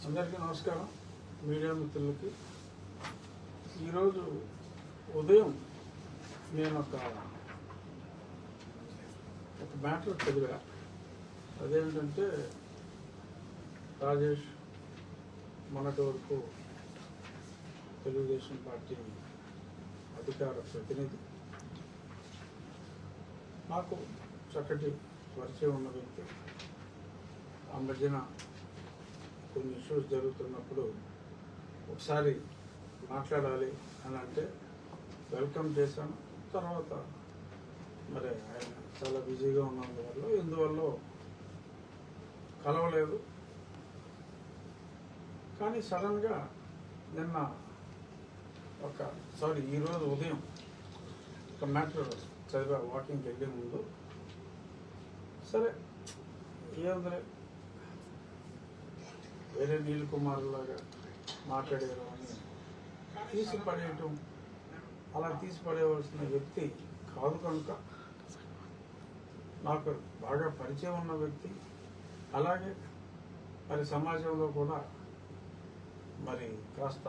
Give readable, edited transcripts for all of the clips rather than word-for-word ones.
అందరికీ నమస్కారం. మీడియా మిత్రులకి ఈరోజు ఉదయం నేను ఒక మ్యాటర్ చదివా. అదేంటంటే రాజేష్ మొన్నటి వరకు తెలుగుదేశం పార్టీ అధికార ప్రతినిధి, నాకు చక్కటి పరిచయం ఉన్న వ్యక్తి. ఆ మధ్యన కొన్ని ఇష్యూస్ జరుగుతున్నప్పుడు ఒకసారి మాట్లాడాలి అని అంటే వెల్కమ్ చేశాను. తర్వాత మరి ఆయన చాలా బిజీగా ఉన్నందువల్ల ఎందువల్ల కలవలేదు. కానీ సడన్గా నిన్న ఈరోజు ఉదయం ఒక మ్యాటర్ చదివా వాకింగ్కి వెళ్ళే ముందు. సరే ఏముంది, వేరే నీల్ కుమార్ లాగా మాట్లాడారు అని తీసి పడేయటం, అలా తీసి పడేయవలసిన వ్యక్తి కాదు. కనుక నాకు బాగా పరిచయం ఉన్న వ్యక్తి, అలాగే మరి సమాజంలో కూడా మరి కాస్త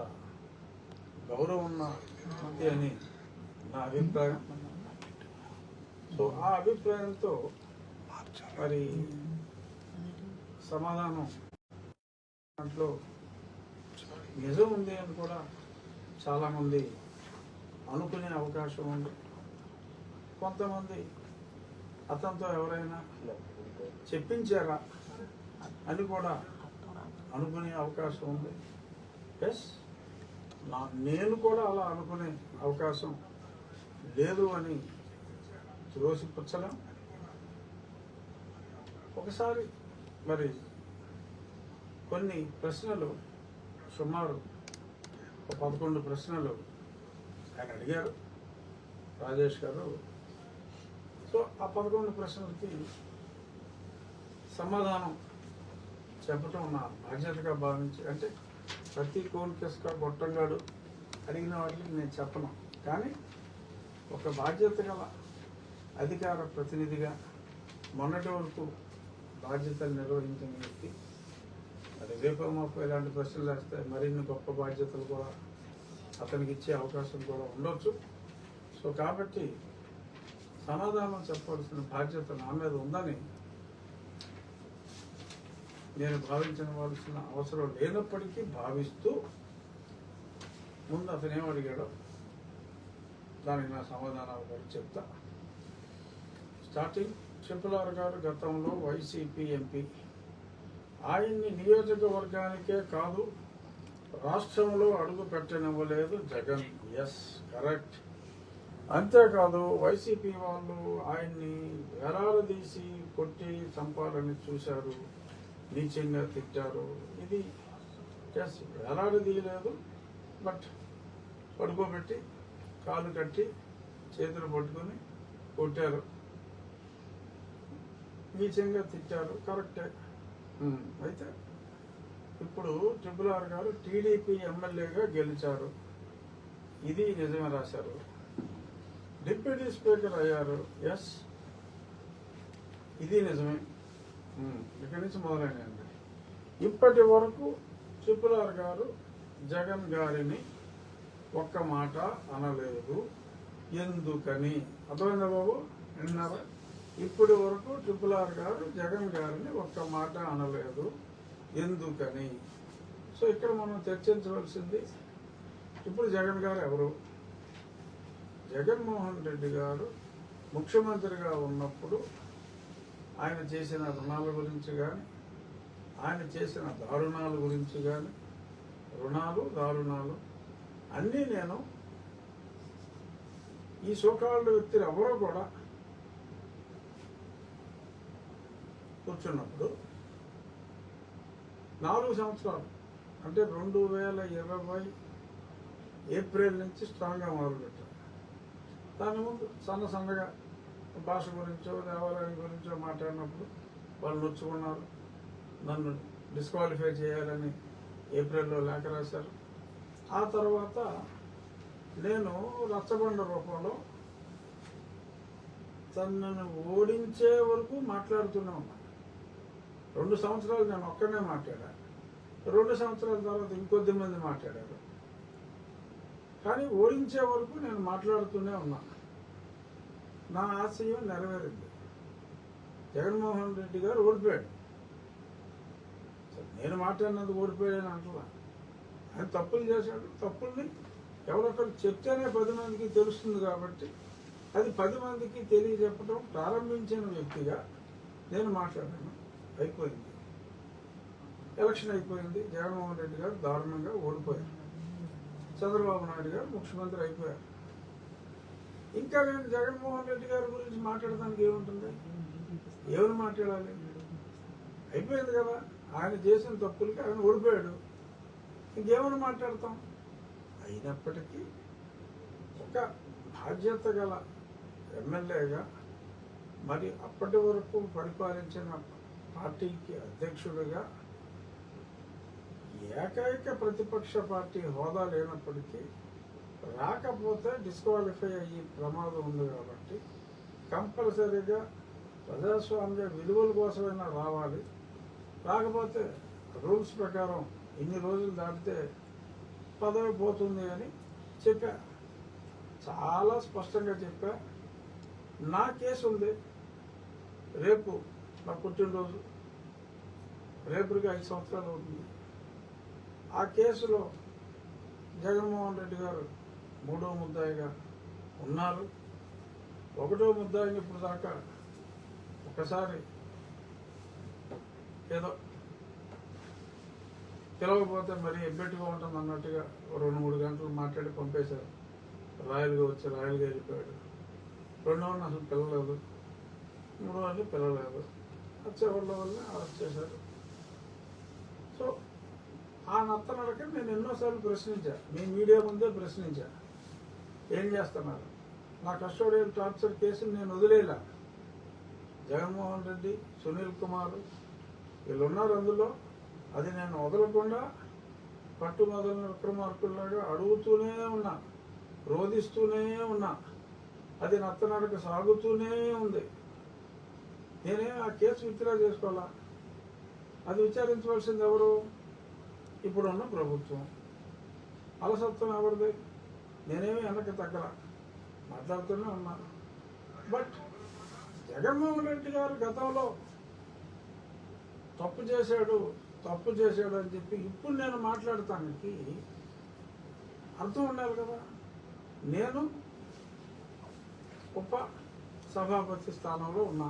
గౌరవం ఉన్న వ్యక్తి అని నా అభిప్రాయం. సో ఆ అభిప్రాయంతో మరి సమాధానం దాంట్లో నిజం ఉంది అని కూడా చాలామంది అనుకునే అవకాశం ఉంది. కొంతమంది అతనితో ఎవరైనా చెప్పించారా అని కూడా అనుకునే అవకాశం ఉంది. ఎస్, నేను కూడా అలా అనుకునే అవకాశం లేదు అని త్రోసిపుచ్చలేం. ఒకసారి మరి కొన్ని ప్రశ్నలు, సుమారు 11 ప్రశ్నలు ఆయన అడిగారు రాజేష్ గారు. సో ఆ 11 ప్రశ్నలకి సమాధానం చెప్పటం నా బాధ్యతగా భావించి, అంటే ప్రతి కోన్కేస్గా గొట్టంగాడు అడిగిన వాటికి నేను చెప్పను. కానీ ఒక బాధ్యత గల అధికార ప్రతినిధిగా మొన్నటి వరకు బాధ్యతలు నిర్వహించిన వ్యక్తి, అది రేపు మాకు ఇలాంటి ప్రశ్నలు వేస్తే మరిన్ని గొప్ప బాధ్యతలు కూడా అతనికి ఇచ్చే అవకాశం కూడా ఉండొచ్చు. సో కాబట్టి సమాధానం చెప్పవలసిన బాధ్యత నా మీద ఉందని నేను భావించవలసిన అవసరం లేనప్పటికీ భావిస్తూ ముందు అతను ఏం అడిగాడో దానికి నా సమాధానాలు కూడా చెప్తా. స్టార్టింగ్, సింపులార్ గారు గతంలో వైసీపీ ఎంపీ, ఆయన్ని నియోజకవర్గానికే కాదు రాష్ట్రంలో అడుగు పెట్టనివ్వలేదు జగన్. Yes, correct. అంతేకాదు వైసీపీ వాళ్ళు ఆయన్ని వేలాడదీసి కొట్టి చంపాలని చూశారు, నీచంగా తిట్టారు. ఇది ఎస్, వేలాడదీయలేదు, బట్ పడుకోబెట్టి కాలు కట్టి చేతులు పట్టుకొని కొట్టారు, నీచంగా తిట్టారు, కరెక్టే. అయితే ఇప్పుడు ట్రిపుల్ గారు టీడీపీ ఎమ్మెల్యేగా గెలిచారు, ఇది నిజమే రాశారు. డిప్యూటీ స్పీకర్ అయ్యారు, ఎస్, ఇది నిజమే. ఇక్కడి నుంచి మొదలైనండి. ఇప్పటి వరకు ట్రిపుల్ గారు జగన్ గారిని ఒక్క మాట అనలేదు, ఎందుకని? అర్థమైందా బాబు? విన్నారా? ఇప్పటి వరకు ట్రిపుల్ గారు జగన్ గారిని ఒక్క మాట అనలేదు, ఎందుకని? సో ఇక్కడ మనం చర్చించవలసింది, ఇప్పుడు జగన్ గారు ఎవరు? జగన్మోహన్ రెడ్డి గారు ముఖ్యమంత్రిగా ఉన్నప్పుడు ఆయన చేసిన రుణాల గురించి కానీ, ఆయన చేసిన దారుణాల గురించి కానీ, దారుణాలు అన్నీ నేను ఈ సోకాల్డ్ వ్యక్తులు ఎవరో కూడా కూర్చున్నప్పుడు 4 సంవత్సరాలు, అంటే 2020 ఏప్రిల్ నుంచి స్ట్రాంగ్గా మొదలుపెట్టారు. దాని ముందు సన్నగా భాష గురించో దేవాలయం గురించో మాట్లాడినప్పుడు వాళ్ళు నొచ్చుకున్నారు, నన్ను డిస్క్వాలిఫై చేయాలని ఏప్రిల్లో లేఖ రాశారు. ఆ తర్వాత నేను రచ్చబండ రూపంలో తనను ఓడించే వరకు మాట్లాడుతూనే ఉన్నాను. 2 సంవత్సరాలు నేను ఒక్కనే మాట్లాడాను. 2 సంవత్సరాల తర్వాత ఇంకొద్ది మంది మాట్లాడారు. కానీ ఓడించే వరకు నేను మాట్లాడుతూనే ఉన్నా. నా ఆశయం నెరవేరింది. జగన్మోహన్ రెడ్డి గారు ఓడిపోయాడు. నేను మాట్లాడినందుకు ఓడిపోయాడని అంటున్నా. ఆయన తప్పులు చేశాడు. తప్పుల్ని ఎవరొకరు చెప్తేనే 10 మందికి తెలుస్తుంది కాబట్టి అది 10 మందికి తెలియజెప్పడం ప్రారంభించిన వ్యక్తిగా నేను మాట్లాడాను. అయిపోయింది. ఎలక్షన్ అయిపోయింది. జగన్మోహన్ రెడ్డి గారు దారుణంగా ఓడిపోయారు. చంద్రబాబు నాయుడు గారు ముఖ్యమంత్రి అయిపోయారు. ఇంకా నేను జగన్మోహన్ రెడ్డి గారి గురించి మాట్లాడడానికి ఏముంటుంది? ఏమని మాట్లాడాలి? అయిపోయింది కదా. ఆయన చేసిన తప్పులకి ఆయన ఓడిపోయాడు. ఇంకేమని మాట్లాడతాం? అయినప్పటికీ ఒక బాధ్యత గల ఎమ్మెల్యేగా, మరి అప్పటి వరకు పరిపాలించిన పార్టీకి అధ్యక్షుడిగా, ఏకైక ప్రతిపక్ష పార్టీ హోదా లేనప్పటికీ రాకపోతే డిస్క్వాలిఫై అయ్యే ప్రమాదం ఉంది కాబట్టి కంపల్సరీగా ప్రజాస్వామ్య విలువల కోసమైనా రావాలి. రాకపోతే రూల్స్ ప్రకారం ఇన్ని రోజులు దాటితే పదవి పోతుంది అని చెప్పా. చాలా స్పష్టంగా చెప్పా. నా కేసు ఉంది. రేపు నా పుట్టినరోజు, రేపుకి 5 సంవత్సరాలు అవుతుంది. ఆ కేసులో జగన్మోహన్ రెడ్డి గారు 3వ ముద్దాయిగా ఉన్నారు. 1వ ముద్దాయిని ఇప్పుడు దాకా ఒకసారి ఏదో పిలవకపోతే మరీ ఎబ్బెట్టుగా ఉంటుంది అన్నట్టుగా 2-3 గంటలు మాట్లాడి పంపేశారు. రాయల్గా వచ్చి రాయల్గా వెళ్ళిపోయాడు. 2వ అసలు పిలవలేదు, 3వ పిలవలేదు. వచ్చేవాళ్ళ వల్ల అరెస్ట్ చేశారు. సో ఆ నత్తనడక నేను ఎన్నోసార్లు ప్రశ్నించా. మీ మీడియా ముందే ప్రశ్నించా. ఏం చేస్తున్నారు? నా కస్టోడియల్ టార్చర్ కేసులు నేను వదిలేలా. జగన్మోహన్ రెడ్డి, సునీల్ కుమార్ వీళ్ళు ఉన్నారు అందులో. అది నేను వదలకుండా పట్టుమొదలని విక్రమార్కుల్లాగా అడుగుతూనే ఉన్నా, రోధిస్తూనే ఉన్నా. అది నత్తనడక సాగుతూనే ఉంది. నేనే ఆ కేసు విత్డ్రా చేసుకోవాలా? అది విచారించవలసింది ఎవరు? ఇప్పుడున్న ప్రభుత్వం. అలసత్వం ఎవరిది? నేనేమి వెనక్కి తగ్గల, మాట్లాడుతూనే ఉన్నా. బట్ జగన్మోహన్ రెడ్డి గారు గతంలో తప్పు చేశాడు అని చెప్పి ఇప్పుడు నేను మాట్లాడటానికి అర్థం ఉండాలి కదా. నేను ఉప సభాపతి స్థానంలో ఉన్నా.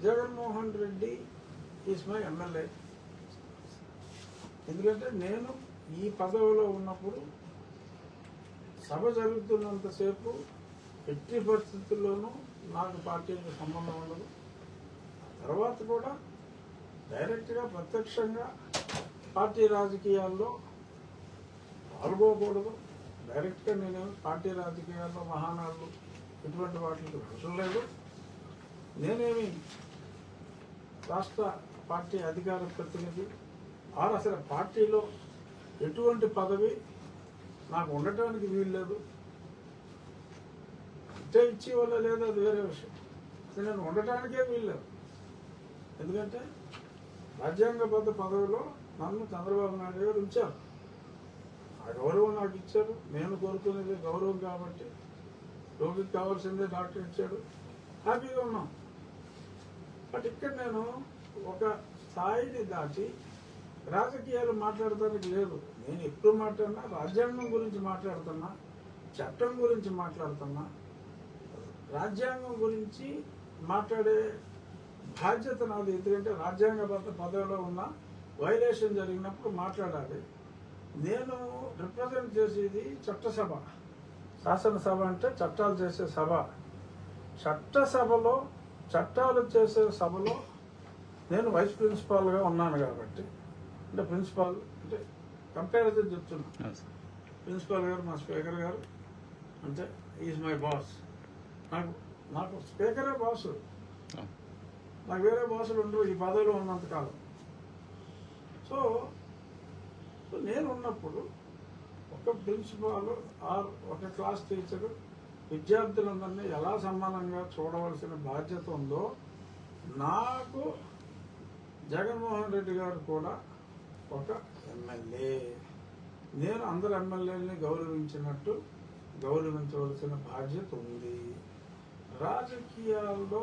Jaganmohan Reddy is my MLA. ఎందుకంటే నేను ఈ పదవిలో ఉన్నప్పుడు సభ జరుగుతున్నంతసేపు ఎట్టి పరిస్థితుల్లోనూ నాకు పార్టీకి సంబంధం ఉండదు. తర్వాత కూడా డైరెక్ట్గా ప్రత్యక్షంగా పార్టీ రాజకీయాల్లో పాల్గొకూడదు. డైరెక్ట్గా నేను పార్టీ రాజకీయాల్లో మహానాడులు ఇటువంటి వాటికి అవసరం లేదు. నేనేమి రాష్ట్ర పార్టీ అధికార ప్రతినిధి అసలు పార్టీలో ఎటువంటి పదవి నాకు ఉండటానికి వీలు లేదు. ఇచ్చే ఇచ్చేవాళ్ళ లేదు, అది వేరే విషయం. అసలు నేను ఉండటానికే వీలు లేదు. ఎందుకంటే రాజ్యాంగబద్ధ పదవిలో నన్ను చంద్రబాబు నాయుడు గారు ఉంచారు. ఆ గౌరవం నాకు ఇచ్చారు. నేను కోరుకునేది గౌరవం కాబట్టి రోగికి కావాల్సిందే డాక్టర్ ఇచ్చాడు. హ్యాపీగా ఉన్నాం. బట్ ఇక్కడ నేను ఒక స్థాయిని దాటి రాజకీయాలు మాట్లాడటానికి లేదు. నేను ఎప్పుడు మాట్లాడినా రాజ్యాంగం గురించి మాట్లాడుతున్నా, చట్టం గురించి మాట్లాడుతున్నా. రాజ్యాంగం గురించి మాట్లాడే బాధ్యత నాది. ఎందుకంటే రాజ్యాంగబద్ధ పదవిలో ఉన్న వైలేషన్ జరిగినప్పుడు మాట్లాడాలి. నేను రిప్రజెంట్ చేసేది చట్టసభ. శాసనసభ అంటే చట్టాలు చేసే సభ. చట్టసభలో చట్టాలు చేసే సభలో నేను వైస్ ప్రిన్సిపాల్గా ఉన్నాను కాబట్టి, అంటే ప్రిన్సిపాల్ అంటే కంపారిజన్ చెప్తున్నా. ప్రిన్సిపాల్ గారు మా స్పీకర్ గారు అంటే ఈజ్ మై బాస్. నాకు స్పీకరే బాసు. నాకు వేరే బాసులు ఉండరు ఈ పదవిలో ఉన్నంతకాలం. సో నేను ఉన్నప్పుడు ఒక ప్రిన్సిపాల్ ఆర్ ఒక క్లాస్ టీచరు విద్యార్థులందరినీ ఎలా సమానంగా చూడవలసిన బాధ్యత ఉందో నాకు జగన్మోహన్ రెడ్డి గారు కూడా ఒక ఎమ్మెల్యే. నేను అందరు ఎమ్మెల్యేలని గౌరవించినట్టు గౌరవించవలసిన బాధ్యత ఉంది. రాజకీయాల్లో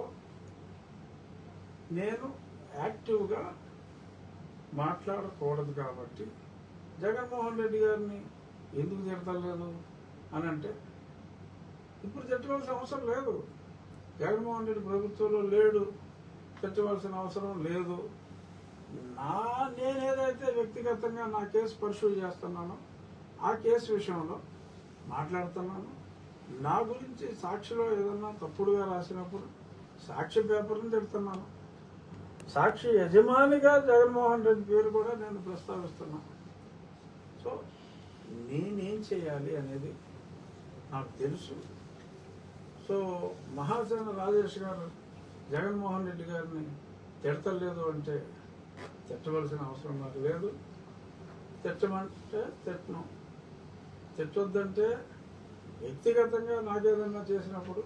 నేను యాక్టివ్గా మాట్లాడకూడదు కాబట్టి జగన్మోహన్ రెడ్డి గారిని ఎందుకు తిడతలేదు అని అంటే, ఇప్పుడు తిట్టవలసిన అవసరం లేదు. జగన్మోహన్ రెడ్డి ప్రభుత్వంలో లేడు, తిట్టవలసిన అవసరం లేదు. నేనేదైతే వ్యక్తిగతంగా నా కేసు పర్సూ చేస్తున్నానో ఆ కేసు విషయంలో మాట్లాడుతున్నాను. నా గురించి సాక్షిలో ఏదన్నా తప్పుడుగా రాసినప్పుడు సాక్షి పేపర్ని తిడుతున్నాను. సాక్షి యజమానిగా జగన్మోహన్ రెడ్డి పేరు కూడా నేను ప్రస్తావిస్తున్నాను. సో నేనేం చేయాలి అనేది నాకు తెలుసు. సో మహాసేన రాజేష్ గారు జగన్మోహన్ రెడ్డి గారిని తిడతలేదు అంటే తిట్టవలసిన అవసరం నాకు లేదు. తిట్టమంటే తిట్టను, తిట్టొద్దంటే వ్యక్తిగతంగా నాకేదన్నా చేసినప్పుడు